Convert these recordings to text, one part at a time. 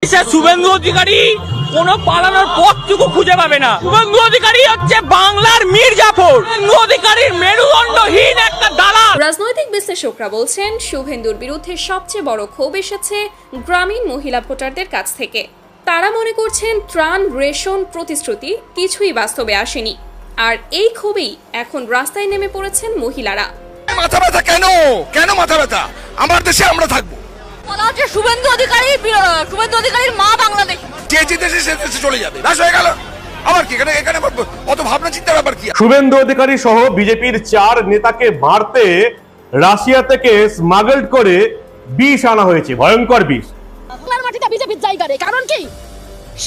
শুভেন্দু অধিকারী কোনো পালানোর পথটুকু খুঁজে পাবে না। শুভেন্দু অধিকারী হচ্ছে বাংলার মীর জাফর। শুভেন্দু অধিকারীর মেরুদণ্ডহীন একটা দালাল। রাজনৈতিক বিশ্লেষকরা বলছেন শুভেন্দুর বিরুদ্ধে সবচেয়ে বড় ক্ষোভ এসেছে গ্রামীণ মহিলা ভোটারদের কাছ থেকে। তারা মনে করছেন ত্রাণ, রেশন প্রতিশ্রুতি কিছুই বাস্তবে আসেনি, আর এই ক্ষোভেই এখন রাস্তায় নেমে পড়েছেন মহিলারা। মাথা ব্যথা কেন মাথা ব্যথা? আমার দেশে আমরা থাকবো। শুভেন্দু অধিকারীর মা বাংলাদেশ, যে দেশে সে দেশে চলে যাবে, ব্যাস হয়ে গেল। আবার কি এখানে অত ভাবনা চিন্তার ব্যাপার কি? শুভেন্দু অধিকারী সহ বিজেপির 4 নেতাকে মারতে রাশিয়া থেকে স্মাগলড করে বিষ আনা হয়েছে, ভয়ঙ্কর বিষ। বাংলার মাটিতে বিজেপির জায়গা নেই, কারণ কি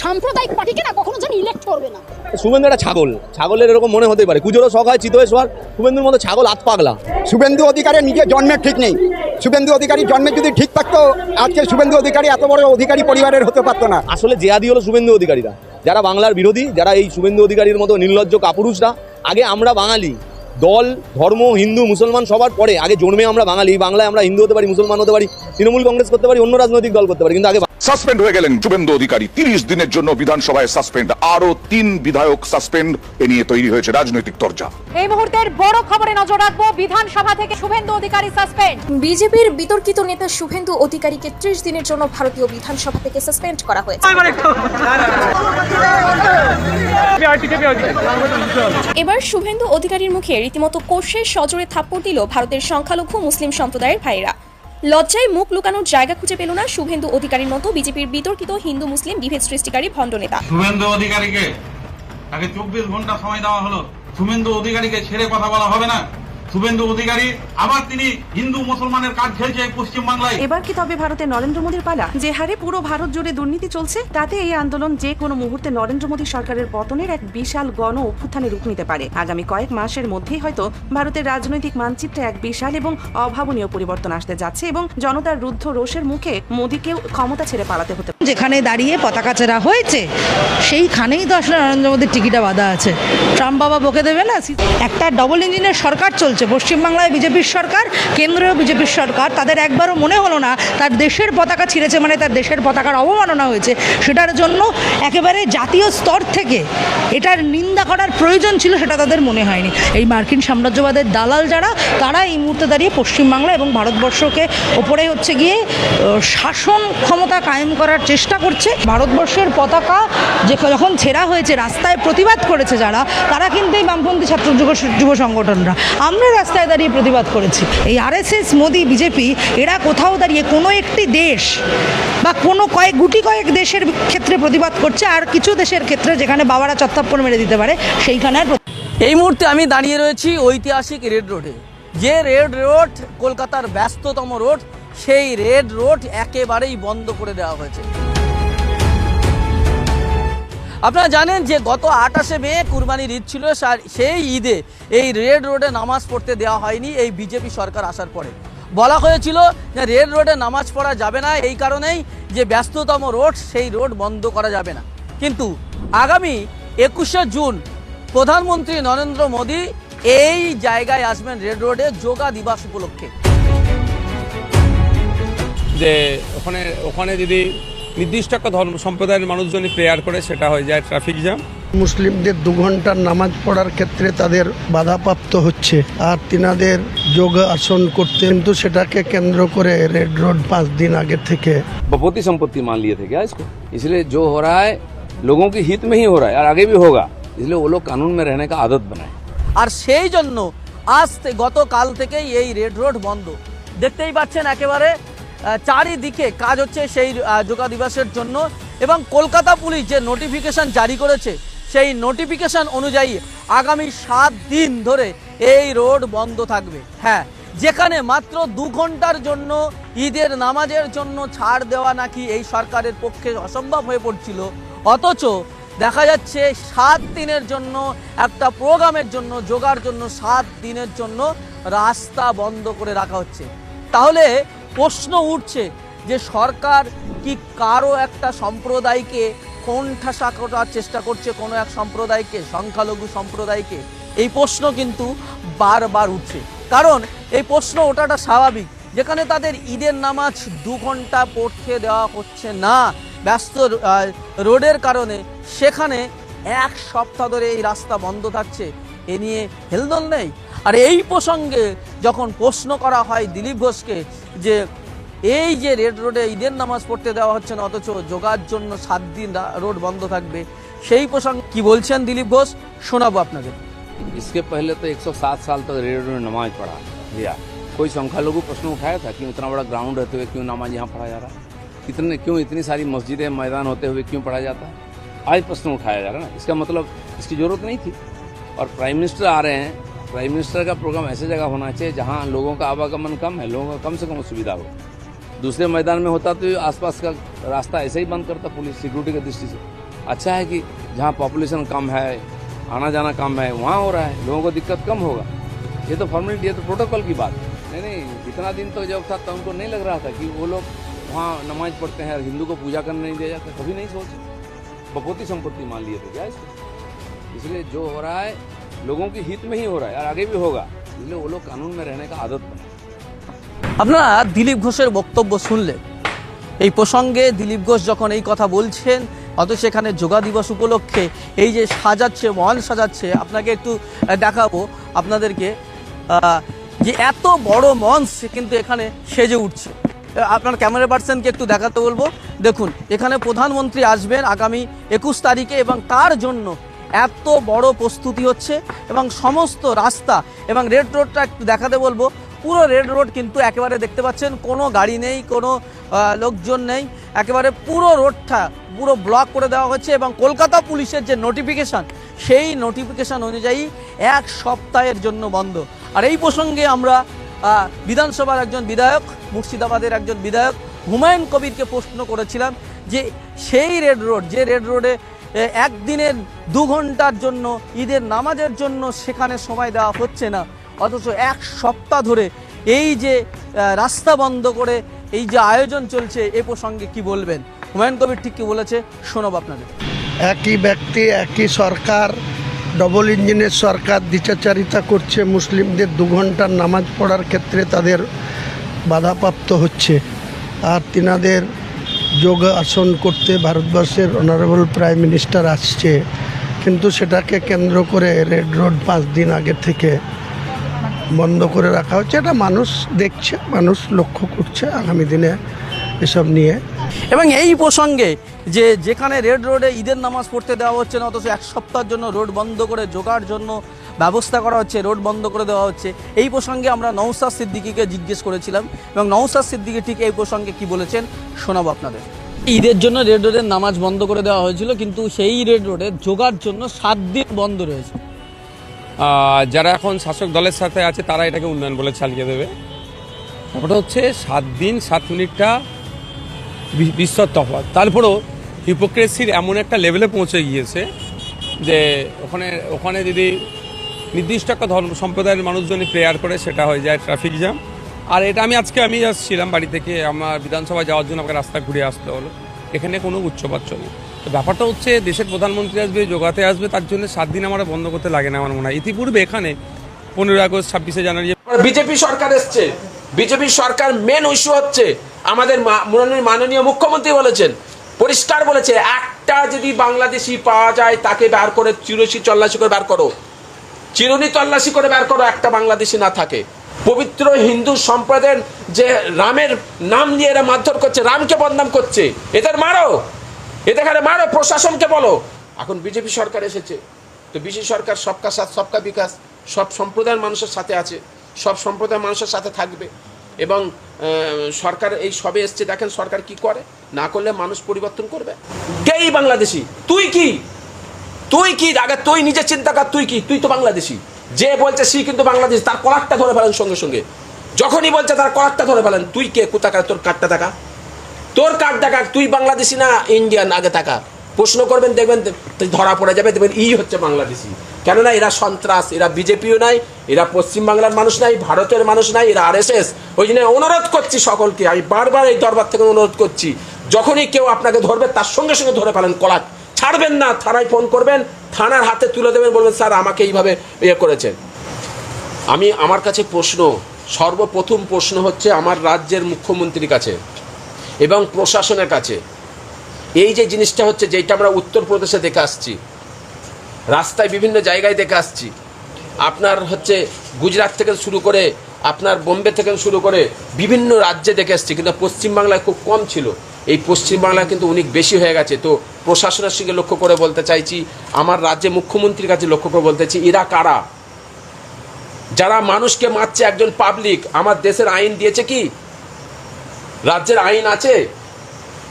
সাম্প্রদায়িক পার্টিকে না কখনো যেন ইলেক্ট করবে না। শুভেন্দু একটা ছাগলের এরকম মনে হতে পারে, কুজোরও শখ হয় চিতোয় শোয়ার। শুভেন্দুর মতো ছাগল আত পাগলা। শুভেন্দু অধিকারীর নিজের জন্মের ঠিক নেই। শুভেন্দু অধিকারী জন্মের যদি ঠিক থাকতো, আজকে শুভেন্দু অধিকারী এত বড় অধিকারী পরিবারের হতে পারতো না। আসলে জেহাদি হলো শুভেন্দু অধিকারীরা, যারা বাংলার বিরোধী, যারা এই শুভেন্দু অধিকারীর মতো নির্লজ্জ কাপুরুষরা। আগে আমরা বাঙালি, দল ধর্ম হিন্দু মুসলমান সবার পরে, আগে জন্মে আমরা বাঙালি। বাংলায় আমরা হিন্দু হতে পারি, মুসলমান হতে পারি, তৃণমূল কংগ্রেস করতে পারি, অন্য রাজনৈতিক দল করতে পারি, কিন্তু আগে সাসপেন্ড হয়ে গেলেন শুভেন্দু অধিকারী। 30 দিনের জন্য বিধানসভায় সাসপেন্ড। আরো 3 বিধায়ক সাসপেন্ড। এ নিয়ে তৈরি হয়েছে রাজনৈতিক তরজা। এই মুহূর্তের বড় খবরে নজর রাখবো। বিধানসভা থেকে শুভেন্দু অধিকারী সাসপেন্ড। বিজেপির বিতর্কিত নেতা শুভেন্দু অধিকারীকে 30 দিনের জন্য ভারতীয় বিধানসভা থেকে সাসপেন্ড করা হয়েছে। এবার শুভেন্দু অধিকারীর মুখে রীতিমতো কষে সজোরে থাপ্পড় দিল ভারতের সংখ্যালঘু মুসলিম সম্প্রদায়ের ভাইরা। লজ্জায় মুখ লুকানোর জায়গা খুঁজে পেল না শুভেন্দু অধিকারীর মতো বিজেপির বিতর্কিত হিন্দু মুসলিম বিভেদ সৃষ্টিকারী ভণ্ড নেতা। শুভেন্দু অধিকারীকে তাকে 24 ঘন্টা সময় দেওয়া হলো। শুভেন্দু অধিকারীকে ছেড়ে কথা বলা হবে না। শুভেন্দু অধিকারী আবার তিনি হিন্দু মুসলমানের কাজ খেলছে পশ্চিম বাংলায়। এবার কি তবে ভারতে নরেন্দ্র মোদীর পালা? যে হারে পুরো ভারত জুড়ে দুর্নীতি চলছে, তাতে এই আন্দোলন যে কোনো মুহূর্তে নরেন্দ্র মোদী সরকারের পতনের এক বিশাল গণ অভ্যুত্থানে রূপ নিতে পারে। আগামী কয়েক মাসের মধ্যেই হয়তো ভারতের রাজনৈতিক মানচিত্রে এক বিশাল এবং অভাবনীয় পরিবর্তন আসতে যাচ্ছে এবং জনতার রুদ্ধ রোষের মুখে মোদীকেও ক্ষমতা ছেড়ে পালাতে হতে। যেখানে দাঁড়িয়ে পতাকা চেরা হয়েছে সেইখানেই তো আসলে নরেন্দ্র মোদীর টিকিটা বাঁধা আছে। ট্রাম্প বাবা বকে দেবে না? একটা ডবল ইঞ্জিনের সরকার চলছে, পশ্চিমবাংলায় বিজেপির সরকার, কেন্দ্রীয় বিজেপির সরকার। তাদের একবারও মনে হলো না তার দেশের পতাকা ছিঁড়েছে মানে তার দেশের পতাকার অবমাননা হয়েছে। সেটার জন্য একেবারে জাতীয় স্তর থেকে এটার নিন্দা করার প্রয়োজন ছিল, সেটা তাদের মনে হয়নি। এই মার্কিন সাম্রাজ্যবাদের দালাল যারা, তারা এই মুহূর্তে দাঁড়িয়ে পশ্চিমবাংলা এবং ভারতবর্ষকে ওপরে হচ্ছে গিয়ে শাসন ক্ষমতা কায়েম করার চেষ্টা করছে। ভারতবর্ষের পতাকা যখন ছেঁড়া হয়েছে, রাস্তায় প্রতিবাদ করেছে যারা, তারা কিন্তু এই বামপন্থী ছাত্র যুব সংগঠনরা। আমরা রাস্তায় দাঁড়িয়ে প্রতিবাদ করেছি। এই আরএসএস, মোদি, বিজেপি এরা কোথাও দাঁড়িয়ে কোনো একটি দেশ বা কোনো কয়েক দেশের ক্ষেত্রে প্রতিবাদ করছে, আর কিছু দেশের ক্ষেত্রে যেখানে বাবারা চত্থাপ্পড় মেরে দিতে পারে সেইখানে। এই মুহূর্তে আমি দাঁড়িয়ে রয়েছি ঐতিহাসিক রেড রোডে। যে রেড রোড কলকাতার ব্যস্ততম রোড, সেই রেড রোড একেবারেই বন্ধ করে দেওয়া হয়েছে। আপনারা জানেন যে গত 28শে মে কুরবানির ঈদ ছিল, সেই ঈদে এই রেড রোডে নামাজ পড়তে দেওয়া হয়নি। এই বিজেপি সরকার আসার পরে বলা হয়েছিল যে রেড রোডে নামাজ পড়া যাবে না, এই কারণেই যে ব্যস্ততম রোড, সেই রোড বন্ধ করা যাবে না। কিন্তু আগামী 21শে জুন প্রধানমন্ত্রী নরেন্দ্র মোদী এই জায়গায় আসবেন রেড রোডে যোগা দিবস উপলক্ষে। যে ওখানে যদি নির্দিষ্ট একটা ধর্ম সম্প্রদায়ের মানুষজন প্রেয়ার করে, সেটা হয়ে যায় ট্রাফিক জ্যাম। মুসলিমদের 2 ঘন্টার নামাজ পড়ার ক্ষেত্রে তাদের বাধাপ্রাপ্ত হচ্ছে, আর তিনাদের যোগ আসন করতে, কিন্তু সেটাকে কেন্দ্র করে রেড রোড 5 दिन आगे থেকে बपोती संपत्ति मान लिए थे क्या इसको? इसलिए जो हो रहा है लोगों के हित में ही हो रहा है और आगे भी होगा, इसलिए वो लोग कानून में रहने का आदत बनाए। আর সেই জন্য গতকাল থেকেই এই রেড রোড বন্ধ। দেখতেই পাচ্ছেন একেবারে চারিদিকে কাজ হচ্ছে সেই যোগা দিবসের জন্য। এবং কলকাতা পুলিশ যে নোটিফিকেশন জারি করেছে, সেই নোটিফিকেশন অনুযায়ী আগামী 7 দিন ধরে এই রোড বন্ধ থাকবে। হ্যাঁ, যেখানে মাত্র 2 ঘন্টার জন্য ঈদের নামাজের জন্য ছাড় দেওয়া নাকি এই সরকারের পক্ষে অসম্ভব হয়ে পড়ছিল, অথচ দেখা যাচ্ছে 7 দিনের জন্য একটা প্রোগ্রামের জন্য, যোগার জন্য 7 দিনের জন্য রাস্তা বন্ধ করে রাখা হচ্ছে। তাহলে প্রশ্ন উঠছে যে সরকার কি কারো একটা সম্প্রদায়কে কোণঠাসা করার চেষ্টা করছে, কোনো এক সম্প্রদায়কে, সংখ্যালঘু সম্প্রদায়কে? এই প্রশ্ন কিন্তু বারবার উঠছে। কারণ এই প্রশ্ন ওঠাটা স্বাভাবিক, যেখানে তাদের ঈদের নামাজ 2 ঘন্টা পড়তে দেওয়া হচ্ছে না, ব্যস্ত রোডের কারণে সেখানে এক সপ্তাহ ধরে এই রাস্তা বন্ধ থাকছে, এ নিয়ে হেলদোল নেই। আর এই প্রসঙ্গে যখন প্রশ্ন করা হয় দিলীপ ঘোষকে যে এই যে রেড রোডে ঈদের নামাজ পড়তে দেওয়া হচ্ছে না, অথচ যোগার জন্য 7 দিন রোড বন্ধ থাকবে, সেই প্রসঙ্গে কি বলছেন দিলীপ ঘোষ শোনাবো আপনাদের। इसके पहले तो 107 साल तक रेड में नमाज पढ़ा गया। कोई संख्यालघु प्रश्न उठाया था कि इतना बड़ा ग्राउंड रहते हुए क्यों नमाज यहाँ पढ़ा जा रहा है, क्यों इतनी सारी मस्जिदें मैदान होते हुए क्यों पढ़ा जाता है, आज प्रश्न उठाया जा रहा है ना। इसका मतलब इसकी जरूरत नहीं थी। और प्राइम मिनिस्टर आ रहे हैं, प्राइम मिनिस्टर का प्रोग्राम ऐसे जगह होना चाहिए जहाँ लोगों का आवागमन कम है, लोगों का कम से कम सुविधा हो। दूसरे मैदान में होता तो आसपास का रास्ता ऐसे ही बंद करता पुलिस सिक्योरिटी की दृष्टि से। अच्छा है कि जहाँ पॉपुलेशन कम है, आना जाना कम है, वहाँ हो रहा है, लोगों को दिक्कत कम होगा। ये तो फॉर्मेलिटी, ये तो प्रोटोकॉल की बात है। नहीं, इतना दिन तो जब था तो उनको नहीं लग रहा था कि वो लोग वहाँ नमाज पढ़ते हैं और हिंदू को पूजा करने नहीं दिया जाता, कभी नहीं सोचे। बपोती संपत्ति मान लिए थे क्या इसको। इसलिए जो हो रहा है लोगों के हित में ही हो रहा है और आगे भी होगा, इसलिए वो लोग कानून में रहने का आदत बने। আপনারা দিলীপ ঘোষের বক্তব্য শুনলেন। এই প্রসঙ্গে দিলীপ ঘোষ যখন এই কথা বলছেন, অথচ সেখানে যোগা দিবস উপলক্ষে এই যে সাজাচ্ছে, মহল সাজাচ্ছে, আপনাকে একটু দেখাবো আপনাদেরকে যে এত বড় মঞ্চ কিন্তু এখানে সেজে উঠছে। আপনার ক্যামেরা পার্সনকে একটু দেখাতে বলবো। দেখুন, এখানে প্রধানমন্ত্রী আসবেন আগামী 21 তারিখে এবং তার জন্য এত বড় প্রস্তুতি হচ্ছে এবং সমস্ত রাস্তা এবং রেড রোডটা একটু দেখাতে বলবো। পুরো রেড রোড কিন্তু একেবারে দেখতে পাচ্ছেন কোনো গাড়ি নেই, কোনো লোকজন নেই, একেবারে পুরো রোডটা পুরো ব্লক করে দেওয়া হচ্ছে এবং কলকাতা পুলিশের যে নোটিফিকেশান, সেই নোটিফিকেশান অনুযায়ী 1 সপ্তাহের জন্য বন্ধ। আর এই প্রসঙ্গে আমরা বিধানসভার একজন বিধায়ক, মুর্শিদাবাদের একজন বিধায়ক হুমায়ুন কবিরকে প্রশ্ন করেছিলাম যে সেই রেড রোড, যে রেড রোডে একদিনের 2 ঘন্টার জন্য ঈদের নামাজের জন্য সেখানে সময় দেওয়া হচ্ছে না, অথচ 1 সপ্তাহ ধরে এই যে রাস্তা বন্ধ করে এই যে আয়োজন চলছে, এ প্রসঙ্গে কি বলবেন? হুমায়ুন কবির ঠিক কি বলেছে শোনাবো আপনাদের। একই ব্যক্তি, একই সরকার, ডবল ইঞ্জিনের সরকার দ্বিচারিতা করছে। মুসলিমদের 2 ঘন্টার নামাজ পড়ার ক্ষেত্রে তাদের বাধাপ্রাপ্ত হচ্ছে। আর তিনাদের যোগ আসন করতে ভারতবর্ষের অনারেবল প্রাইম মিনিস্টার আসছে, কিন্তু সেটাকে কেন্দ্র করে রেড রোড 5 দিন আগে থেকে বন্ধ করে রাখা হচ্ছে। এটা মানুষ দেখছে, মানুষ লক্ষ্য করছে আগামী দিনে এসব নিয়ে। এবং এই প্রসঙ্গে যে যেখানে রেড রোডে ঈদের নামাজ পড়তে দেওয়া হচ্ছে না, অথচ 1 সপ্তাহের জন্য রোড বন্ধ করে যোগার জন্য ব্যবস্থা করা হচ্ছে, রোড বন্ধ করে দেওয়া হচ্ছে, এই প্রসঙ্গে আমরা নওশাদ সিদ্দিকীকে জিজ্ঞেস করেছিলাম এবং নওশাদ সিদ্দিকী ঠিক এই প্রসঙ্গে কি বলেছেন শোনাবো আপনাদের। ঈদের জন্য রেড রোডের নামাজ বন্ধ করে দেওয়া হয়েছিল, কিন্তু সেই রেড রোডে যোগার জন্য 7 দিন বন্ধ রয়েছে। যারা এখন শাসক দলের সাথে আছে তারা এটাকে উন্নয়ন বলে চালিয়ে দেবে। ব্যাপারটা হচ্ছে 7 দিন 7 মিনিটটা বিস্তর তফাৎ। তারপরেও হিপোক্রেসির এমন একটা লেভেলে পৌঁছে গিয়েছে যে ওখানে যদি নির্দিষ্ট একটা ধর্ম সম্প্রদায়ের মানুষজনই প্রেয়ার করে সেটা হয়ে যায় ট্রাফিক জ্যাম। আর এটা আমি আসছিলাম বাড়ি থেকে, আমার বিধানসভায় যাওয়ার জন্য আমাকে রাস্তা ঘুরে আসতে হলো। এখানে কোনো উচ্চবাচ্য নেই। তো ব্যাপারটা হচ্ছে দেশের প্রধানমন্ত্রী আসবে, যোগাতে আসবে, তার জন্য 7 দিন আমরা বন্ধ করতে লাগে না আমার মনে হয়। ইতিপূর্বে এখানে 15 আগস্ট 26শে জানুয়ারি বিজেপি সরকার এসছে, বিজেপি সরকার মেন ইস্যু হচ্ছে আমাদের মাননীয় মুখ্যমন্ত্রী বলেছেন, পরিষ্কার বলেছে, একটা যদি বাংলাদেশি পাওয়া যায় তাকে বার করে চিরুনি তল্লাশি করে বার করো, চিরুনি তল্লাশি করে বার করো, একটা বাংলাদেশি না থাকে। পবিত্র হিন্দু সম্প্রদায়ের যে রামের নাম নিয়ে এরা মারধর করছে, রামকে বদনাম করছে, এদের মারো, এদের মারো, প্রশাসনকে বলো। এখন বিজেপি সরকার এসেছে, তো বিজেপি সরকার সবকা সাথ সবকা বিকাশ, সব সম্প্রদায়ের মানুষের সাথে আছে, সব সম্প্রদায়ের মানুষের সাথে থাকবে। এবং সরকার এই সবে এসছে, দেখেন সরকার কি করে, না করলে মানুষ পরিবর্তন করবে। কেই বাংলাদেশি, তুই কি আগে তুই নিজে চিন্তা কর, তুই কি, তুই তো বাংলাদেশি। যে বলছে সে কিন্তু বাংলাদেশ, তার কলারটা ধরে ফেলেন সঙ্গে সঙ্গে, যখনই বলছে তার কলারটা ধরে ফেলেন। তুই কে, কোথাকার, তোর কার্ডটা দেখা, তোর কার্ড দেখা, তুই বাংলাদেশি না ইন্ডিয়ান, আগে থাকা প্রশ্ন করবেন, দেখবেন ধরা পড়ে যাবে, দেখবেন হচ্ছে বাংলাদেশি। কেননা এরা সন্ত্রাস, এরা বিজেপিও নাই, এরা পশ্চিমবাংলার মানুষ নাই, ভারতের মানুষ নাই, এরা RSS। ওই জন্য অনুরোধ করছি সকলকে, আমি বারবার এই দরবার থেকে অনুরোধ করছি, যখনই কেউ আপনাকে ধরবে তার সঙ্গে সঙ্গে ধরে ফেলেন, কলার ছাড়বেন না, থানায় ফোন করবেন, থানার হাতে তুলে দেবেন, বলবেন স্যার আমাকে এইভাবে করেছেন। আমার কাছে প্রশ্ন, সর্বপ্রথম প্রশ্ন হচ্ছে আমার রাজ্যের মুখ্যমন্ত্রীর কাছে এবং প্রশাসনের কাছে, এই যে জিনিসটা হচ্ছে, যেটা আমরা উত্তরপ্রদেশে দেখে আসছি, রাস্তায় বিভিন্ন জায়গায় দেখে আসছি, আপনার হচ্ছে গুজরাট থেকে শুরু করে আপনার বোম্বে থেকে শুরু করে বিভিন্ন রাজ্যে দেখে আসছি, কিন্তু পশ্চিমবাংলায় খুব কম ছিল। এই পশ্চিমবাংলায় কিন্তু অনেক বেশি হয়ে গেছে। তো প্রশাসনের সঙ্গে লক্ষ্য করে বলতে চাইছি, আমার রাজ্যে মুখ্যমন্ত্রীর কাছে লক্ষ্য করে বলতে চাইছি, এরা কারা যারা মানুষকে মারছে? একজন পাবলিক, আমার দেশের আইন দিয়েছে কি? রাজ্যের আইন আছে?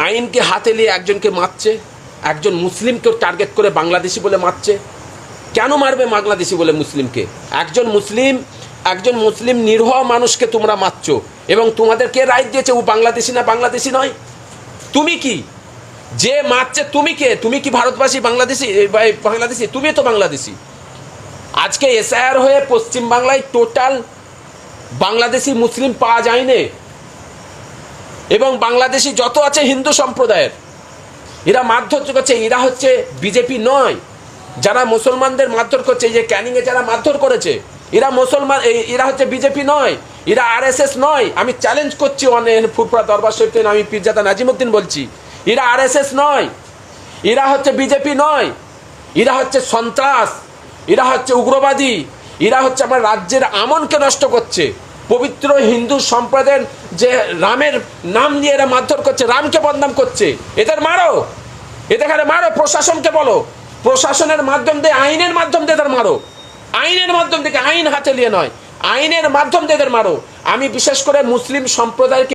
আইনকে হাতে নিয়ে একজনকে মারছে, একজন মুসলিমকে টার্গেট করে বাংলাদেশি বলে মারছে। কেন মারবে বাংলাদেশি বলে মুসলিমকে? একজন মুসলিম নিরীহ মানুষকে তোমরা মারছো, এবং তোমাদের কে রাইট দিয়েছে ও বাংলাদেশি না বাংলাদেশি নয়? তুমি কি? যে মারছে তুমি কে? তুমি কি ভারতবাসী? বাংলাদেশি? তুমি তো বাংলাদেশি। আজকে এসআইআর হয়ে পশ্চিমবাংলায় টোটাল বাংলাদেশি মুসলিম পাওয়া যায়নি, এবং বাংলাদেশি যত আছে হিন্দু সম্প্রদায়ের, এরা মারধর করছে। এরা হচ্ছে বিজেপি নয়। যারা মুসলমানদের মারধর করছে, এই যে ক্যানিংয়ে যারা মারধর করেছে, এরা মুসলমান, এরা হচ্ছে বিজেপি নয়, এরা আরএসএস নয়। আমি চ্যালেঞ্জ করছি ফুরফুরা দরবার শরীফ থেকে আমি পীরজাদা নাজিমউদ্দিন বলছি, এরা আরএসএস নয়, এরা হচ্ছে বিজেপি নয়, এরা হচ্ছে সন্ত্রাস, এরা হচ্ছে উগ্রবাদী, এরা হচ্ছে আমার রাজ্যের আমনকে নষ্ট করছে। পবিত্র হিন্দু সম্প্রদায়ের যে রামের নাম নিয়ে এরা মারধর করছে, রামকে বদনাম করছে, এদের মারো, এদের মারো। প্রশাসনকে বলো, প্রশাসনের মাধ্যম দিয়ে, আইনের মাধ্যম দিয়ে এদের মারো, আইনের মাধ্যম থেকে, আইন হাতে নিয়ে নয়, আইনের মাধ্যম দিয়ে এদের মারো। আমি বিশেষ করে মুসলিম সম্প্রদায়কে